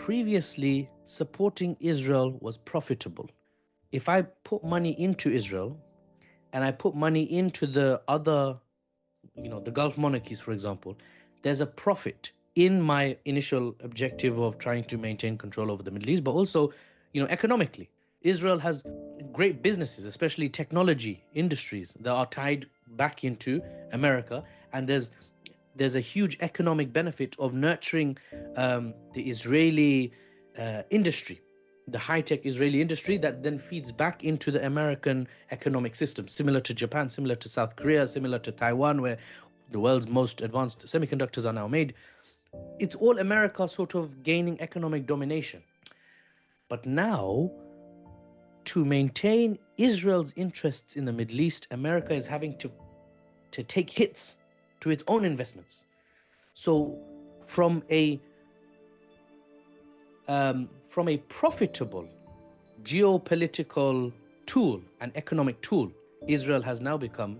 previously supporting Israel was profitable. If I put money into Israel and I put money into the other, the Gulf monarchies, for example, there's a profit in my initial objective of trying to maintain control over the Middle East, but also, economically. Israel has great businesses, especially technology industries that are tied back into America, and there's a huge economic benefit of nurturing the Israeli industry, the high-tech Israeli industry that then feeds back into the American economic system, similar to Japan, similar to South Korea, similar to Taiwan, where the world's most advanced semiconductors are now made. It's all America sort of gaining economic domination. But now, to maintain Israel's interests in the Middle East, America is having to take hits to its own investments. So from a profitable geopolitical tool and economic tool, Israel has now become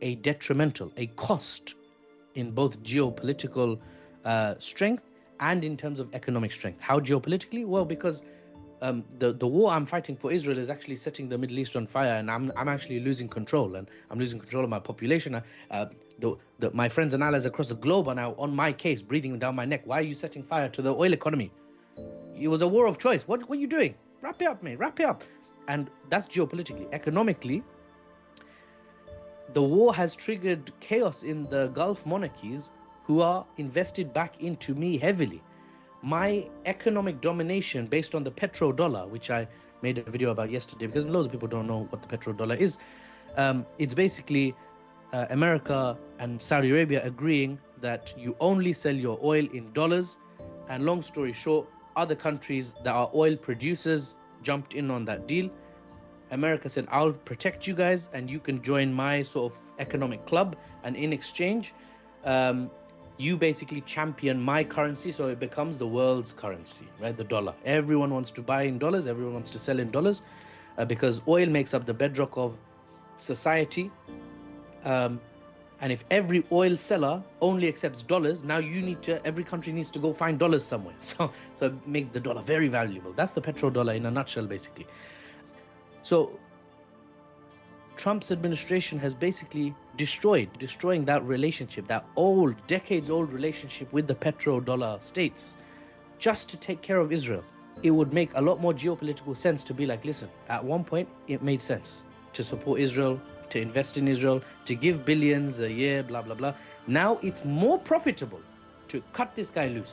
a detrimental, a cost in both geopolitical strength and in terms of economic strength. How geopolitically? Well, because the war I'm fighting for Israel is actually setting the Middle East on fire, and I'm actually losing control, and I'm losing control of my population. My friends and allies across the globe are now on my case, breathing down my neck. Why are you setting fire to the oil economy? It was a war of choice. What are you doing? Wrap it up, mate. Wrap it up. And that's geopolitically. Economically, the war has triggered chaos in the Gulf monarchies, who are invested back into me heavily. My economic domination based on the petrodollar, which I made a video about yesterday, because loads of people don't know what the petrodollar is. It's basically America and Saudi Arabia agreeing that you only sell your oil in dollars. And long story short, other countries that are oil producers jumped in on that deal. America said, I'll protect you guys and you can join my sort of economic club. And in exchange, you basically champion my currency, so it becomes the world's currency, right? The dollar. Everyone wants to buy in dollars. Everyone wants to sell in dollars because oil makes up the bedrock of society. And if every oil seller only accepts dollars, now every country needs to go find dollars somewhere. So make the dollar very valuable. That's the petrodollar in a nutshell, basically. So Trump's administration has basically destroying that relationship, that decades-old relationship with the petrodollar states, just to take care of Israel. It would make a lot more geopolitical sense to be like, listen, at one point it made sense to support Israel, to invest in Israel, to give billions a year, blah, blah, blah. Now it's more profitable to cut this guy loose.